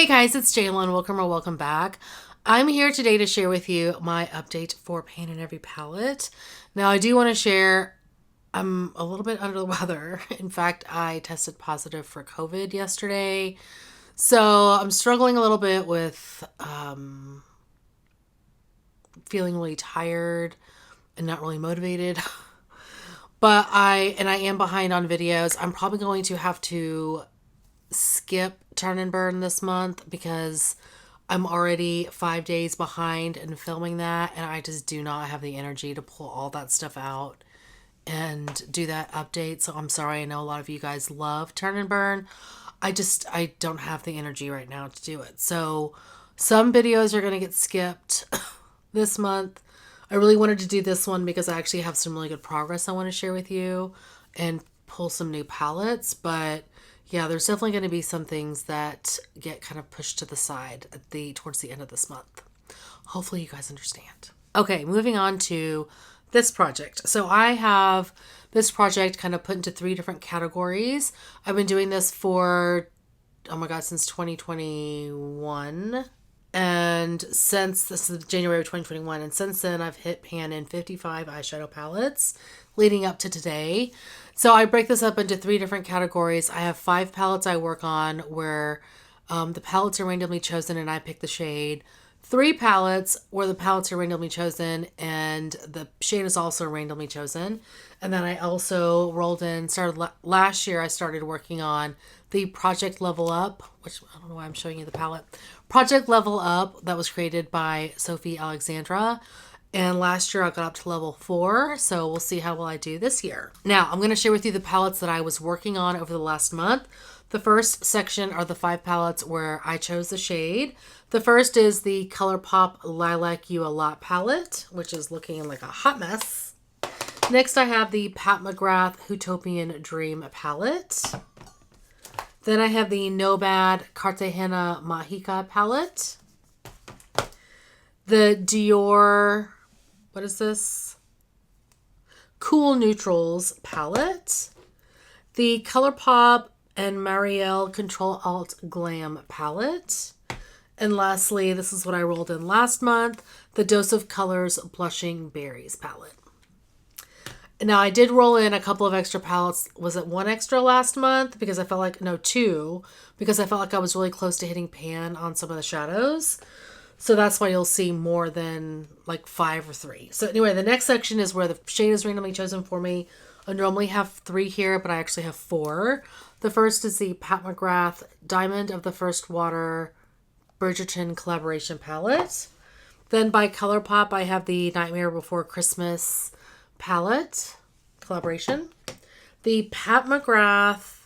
Hey guys, it's Jalen. Welcome back. I'm here today to share with you my update for Pain in Every palette. Now, I do want to share, I'm a little bit under the weather. In fact, I tested positive for COVID yesterday. So I'm struggling a little bit with feeling really tired and not really motivated. But I am behind on videos. I'm probably going to have to skip Turn and Burn this month because I'm already 5 days behind in filming that, and I just do not have the energy to pull all that stuff out and do that update. So I'm sorry. I know a lot of you guys love Turn and Burn. I don't have the energy right now to do it. So some videos are going to get skipped this month. I really wanted to do this one because I actually have some really good progress I want to share with you and pull some new palettes, but yeah, there's definitely going to be some things that get kind of pushed to the side towards the end of this month. Hopefully you guys understand. Okay, moving on to this project. So I have this project kind of put into 3 different categories. I've been doing this for, oh my God, since 2021. And since this is January of 2021, and since then I've hit pan in 55 eyeshadow palettes leading up to today. So I break this up into 3 different categories. I have 5 palettes I work on where the palettes are randomly chosen and I pick the shade. 3 palettes where the palettes are randomly chosen and the shade is also randomly chosen. And then I also last year I started working on the Project Level Up, which I don't know why I'm showing you the palette. Project Level Up that was created by Sophie, Alexandra. And last year I got up to level 4, so we'll see how well I do this year. Now, I'm going to share with you the palettes that I was working on over the last month. The first section are the 5 palettes where I chose the shade. The first is the ColourPop Lilac You A Lot palette, which is looking like a hot mess. Next, I have the Pat McGrath Utopian Dream palette. Then I have the Nomad Cartagena Mágica palette. The Dior, what is this? Cool Neutrals palette. The ColourPop and Marielle Control Alt Glam palette. And lastly, this is what I rolled in last month, the Dose of Colors Blushing Berries palette. Now, I did roll in a couple of extra palettes. Was it 1 extra last month? Because I felt like, no, 2. Because I felt like I was really close to hitting pan on some of the shadows. So that's why you'll see more than like 5 or 3. So anyway, the next section is where the shade is randomly chosen for me. I normally have 3 here, but I actually have 4. The first is the Pat McGrath Diamond of the First Water Bridgerton Collaboration Palette. Then by ColourPop, I have the Nightmare Before Christmas palette collaboration. The Pat McGrath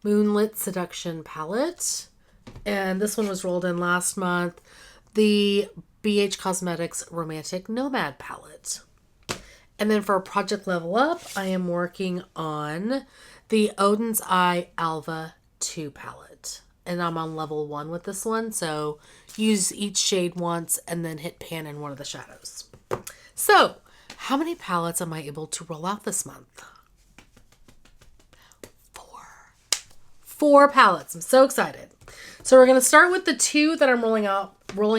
Moonlit Seduction palette. And this one was rolled in last month. The BH Cosmetics Romantic Nomad palette. And then for Project Level Up, I am working on the Odin's Eye Alva 2 palette. And I'm on level 1 with this one. So use each shade once and then hit pan in one of the shadows. So how many palettes am I able to roll out this month? 4. 4 palettes. I'm so excited. So we're going to start with the 2 that I'm rolling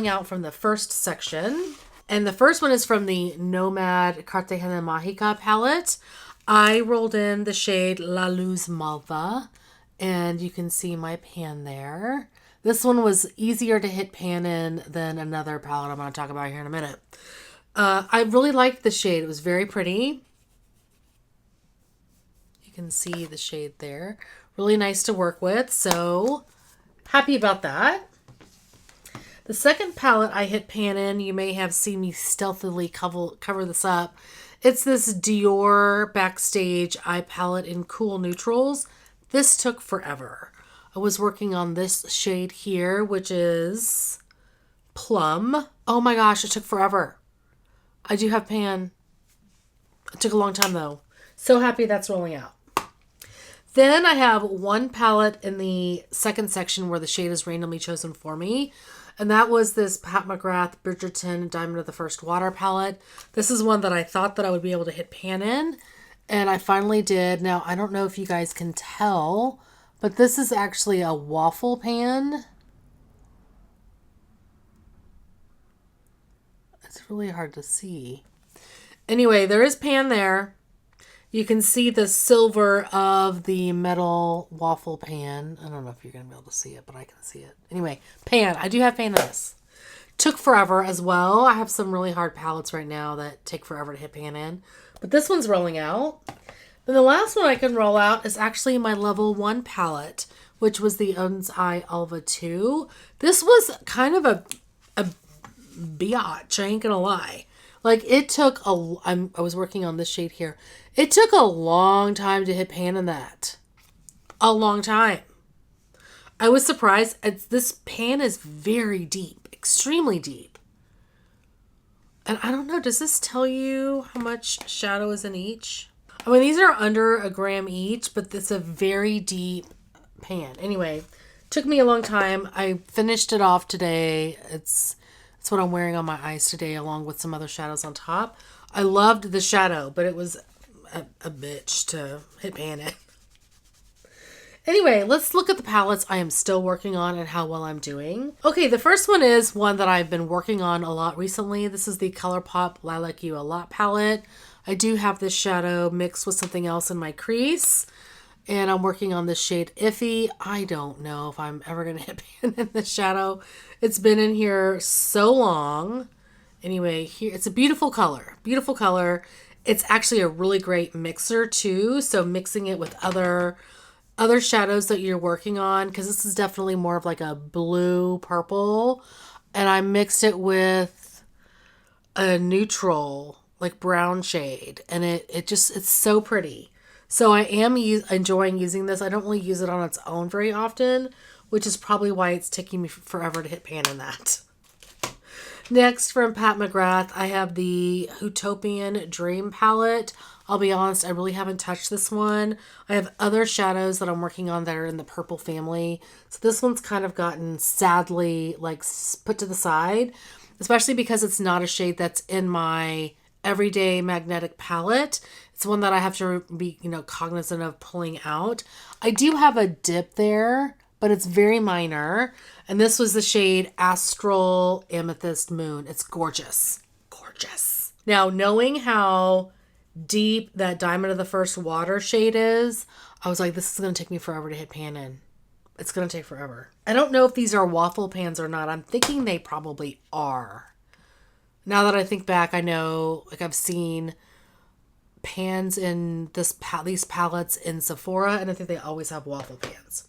out from the first section. And the first one is from the Nomad Cartagena Mágica palette. I rolled in the shade La Luz Malva, and you can see my pan there. This one was easier to hit pan in than another palette I'm going to talk about here in a minute. I really liked the shade. It was very pretty. You can see the shade there. Really nice to work with, so happy about that. The second palette I hit pan in, you may have seen me stealthily cover this up. It's this Dior Backstage Eye Palette in Cool Neutrals. This took forever. I was working on this shade here, which is Plum. Oh my gosh, it took forever. I do have pan. It took a long time though. So happy that's rolling out. Then I have 1 palette in the second section where the shade is randomly chosen for me. And that was this Pat McGrath Bridgerton Diamond of the First Water palette. This is one that I thought that I would be able to hit pan in. And I finally did. Now, I don't know if you guys can tell, but this is actually a waffle pan. It's really hard to see. Anyway, there is pan there. You can see the silver of the metal waffle pan. I don't know if you're going to be able to see it, but I can see it. Anyway, pan. I do have pan in this. Took forever as well. I have some really hard palettes right now that take forever to hit pan in. But this one's rolling out. Then the last one I can roll out is actually my level 1 palette, which was the Odin's Eye Alva 2. This was kind of a biatch, I ain't gonna lie. Like, it took I was working on this shade here. It took a long time to hit pan in that. A long time. I was surprised. This pan is very deep, extremely deep. And I don't know, does this tell you how much shadow is in each? I mean, these are under a gram each, but it's a very deep pan. Anyway, took me a long time. I finished it off today. It's what I'm wearing on my eyes today, along with some other shadows on top. I loved the shadow, but it was a bitch to hit pan in. Anyway, let's look at the palettes I am still working on and how well I'm doing. Okay, the first one is one that I've been working on a lot recently. This is the ColourPop Lilac You a Lot palette. I do have this shadow mixed with something else in my crease. And I'm working on this shade Iffy. I don't know if I'm ever going to hit pan in this shadow. It's been in here so long. Anyway, here it's a beautiful color. Beautiful color. It's actually a really great mixer too. So mixing it with other shadows that you're working on, because this is definitely more of like a blue purple. And I mixed it with a neutral, like brown shade. And it's so pretty. So I am enjoying using this. I don't really use it on its own very often, which is probably why it's taking me forever to hit pan in that. Next, from Pat McGrath, I have the Utopian Dream palette. I'll be honest, I really haven't touched this one. I have other shadows that I'm working on that are in the purple family. So this one's kind of gotten sadly like put to the side, especially because it's not a shade that's in my everyday magnetic palette. It's one that I have to be, cognizant of pulling out. I do have a dip there, but it's very minor. And this was the shade Astral Amethyst Moon. It's gorgeous. Gorgeous. Now, knowing how deep that Diamond of the First Water shade is, I was like, this is going to take me forever to hit pan in. It's going to take forever. I don't know if these are waffle pans or not. I'm thinking they probably are. Now that I think back, I know, like, I've seen pans in these palettes in Sephora, and I think they always have waffle pans.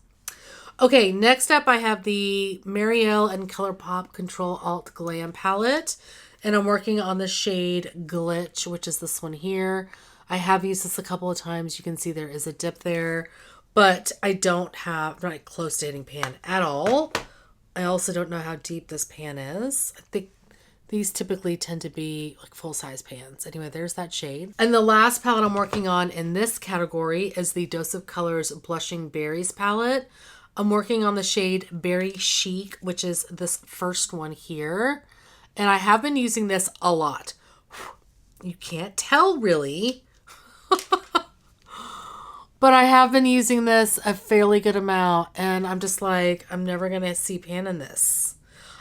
Okay, next up I have the Marielle and ColourPop Control Alt Glam palette, and I'm working on the shade Glitch, which is this one here. I have used this a couple of times. You can see there is a dip there, but I'm not close to hitting pan at all. I also don't know how deep this pan is. I think these typically tend to be like full-size pans. Anyway, there's that shade. And the last palette I'm working on in this category is the Dose of Colors Blushing Berries palette. I'm working on the shade Berry Chic, which is this first one here. And I have been using this a lot. You can't tell really. But I have been using this a fairly good amount. And I'm just like, I'm never going to see pan in this.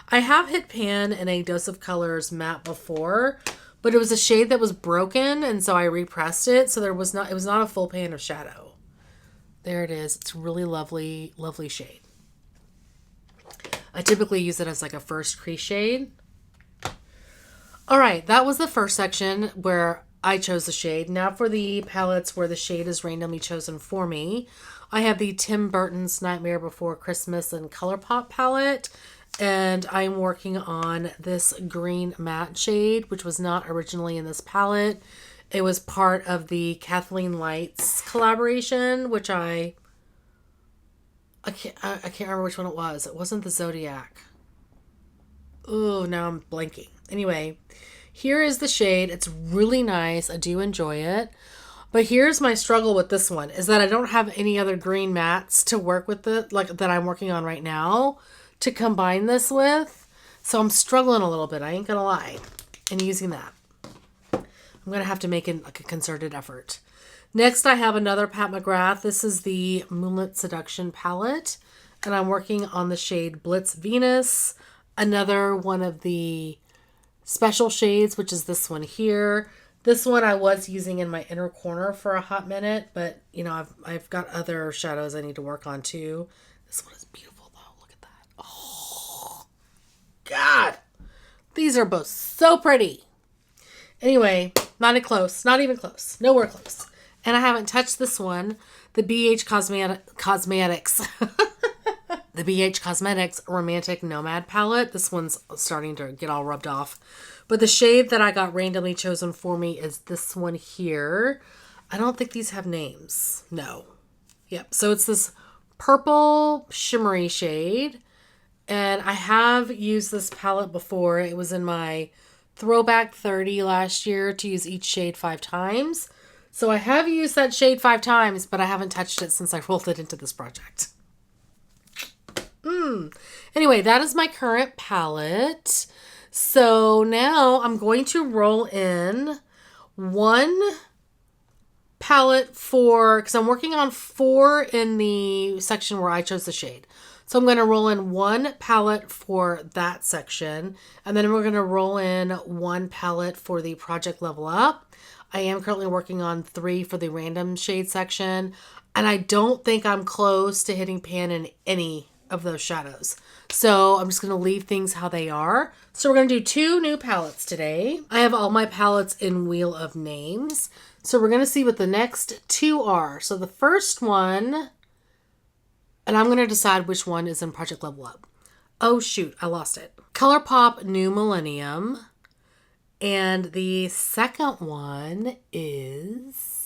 I have hit pan in a Dose of Colors matte before, but it was a shade that was broken, and so I repressed it, so it was not a full pan of shadow. There it is. It's a really lovely, lovely shade. I typically use it as like a first crease shade. All right, that was the first section where I chose the shade. Now for the palettes where the shade is randomly chosen for me. I have the Tim Burton's Nightmare Before Christmas and ColourPop palette. And I'm working on this green matte shade, which was not originally in this palette. It was part of the Kathleen Lights collaboration, which I can't remember which one it was. It wasn't the Zodiac. Oh, now I'm blanking. Anyway, here is the shade. It's really nice. I do enjoy it. But here's my struggle with this one, is that I don't have any other green mattes to work with that I'm working on right now to combine this with. So I'm struggling a little bit, I ain't gonna lie, in using that. I'm gonna have to make a concerted effort. Next, I have another Pat McGrath. This is the Moonlit Seduction palette, and I'm working on the shade Blitz Venus, another one of the Special Shades, which is this one here. This one I was using in my inner corner for a hot minute, but you know, I've got other shadows I need to work on too. This one is beautiful though. Look at that. Oh, God. These are both so pretty. Anyway, not even close. Nowhere close. And I haven't touched this one, the BH Cosmetics. The BH Cosmetics Romantic Nomad palette. This one's starting to get all rubbed off. But the shade that I got randomly chosen for me is this one here. I don't think these have names. No. Yep. So it's this purple shimmery shade. And I have used this palette before. It was in my Throwback 30 last year to use each shade 5 times. So I have used that shade 5 times, but I haven't touched it since I rolled it into this project. Anyway, that is my current palette. So now I'm going to roll in one palette because I'm working on 4 in the section where I chose the shade. So I'm going to roll in one palette for that section, and then we're going to roll in one palette for the Project Level Up. I am currently working on 3 for the random shade section, and I don't think I'm close to hitting pan in any of those shadows. So I'm just going to leave things how they are. So we're going to do 2 new palettes today. I have all my palettes in Wheel of Names. So we're going to see what the next 2 are. So the first one, and I'm going to decide which one is in Project Level Up. Oh shoot, I lost it. ColourPop New Millennium. And the second one is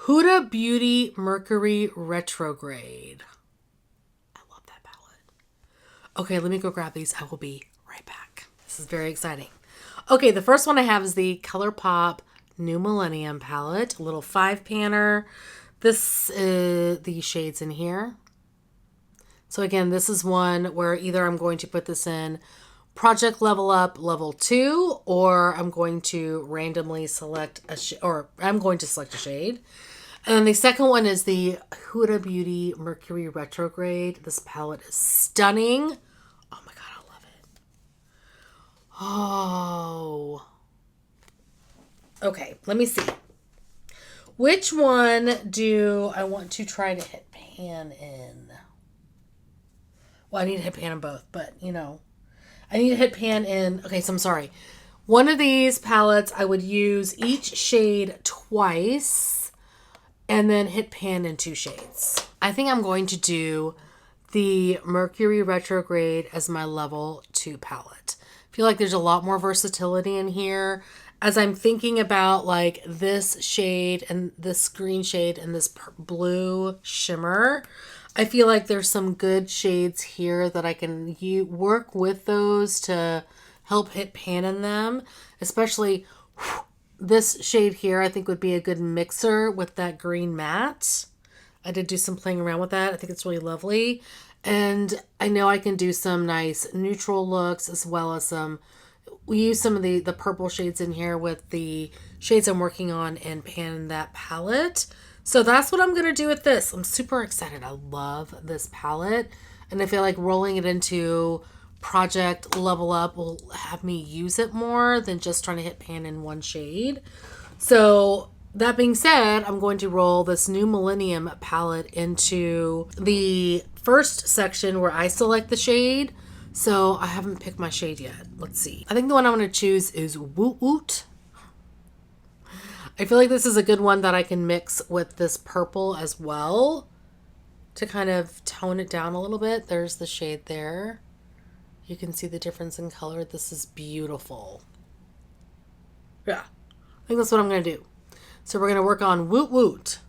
Huda Beauty Mercury Retrograde. I love that palette. Okay, let me go grab these. I will be right back. This is very exciting. Okay, the first one I have is the ColourPop New Millennium palette. A little 5-panner. This is the shades in here. So again, this is one where either I'm going to put this in Project Level Up Level 2, or I'm going to randomly select I'm going to select a shade. And then the second one is the Huda Beauty Mercury Retrograde. This palette is stunning. Oh my God, I love it. Oh. Okay, let me see. Which one do I want to try to hit pan in? Well, I need to hit pan in both, but you know, I need to hit pan in. Okay, so I'm sorry. One of these palettes, I would use each shade twice and then hit pan in 2 shades. I think I'm going to do the Mercury Retrograde as my level 2 palette. I feel like there's a lot more versatility in here. As I'm thinking about like this shade and this green shade and this blue shimmer, I feel like there's some good shades here that I can work with those to help hit pan in them. Especially this shade here I think would be a good mixer with that green matte. I did do some playing around with that. I think it's really lovely. And I know I can do some nice neutral looks as well as we use some of the purple shades in here with the shades I'm working on and pan in that palette. So that's what I'm going to do with this. I'm super excited. I love this palette. And I feel like rolling it into Project Level Up will have me use it more than just trying to hit pan in one shade. So that being said, I'm going to roll this New Millennium palette into the first section where I select the shade. So I haven't picked my shade yet. Let's see. I think the one I'm going to choose is Woot Woot. I feel like this is a good one that I can mix with this purple as well to kind of tone it down a little bit. There's the shade there. You can see the difference in color. This is beautiful. Yeah, I think that's what I'm going to do. So we're going to work on Woot Woot.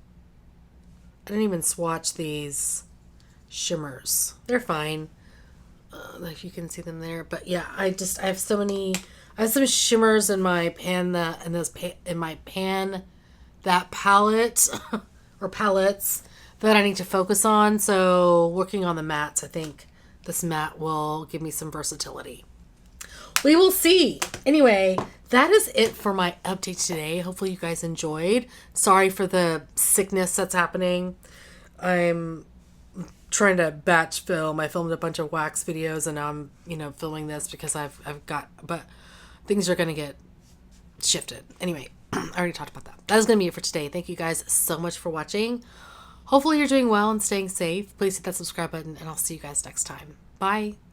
I didn't even swatch these shimmers. They're fine. Like you can see them there. But yeah, I have some shimmers in my pan that palette or palettes that I need to focus on. So working on the mattes, I think this matte will give me some versatility. We will see. Anyway, that is it for my update today. Hopefully you guys enjoyed. Sorry for the sickness that's happening. I'm trying to batch film. I filmed a bunch of wax videos, and now I'm, filming this because I've got, but things are going to get shifted. Anyway, I already talked about that. That is going to be it for today. Thank you guys so much for watching. Hopefully you're doing well and staying safe. Please hit that subscribe button, and I'll see you guys next time. Bye.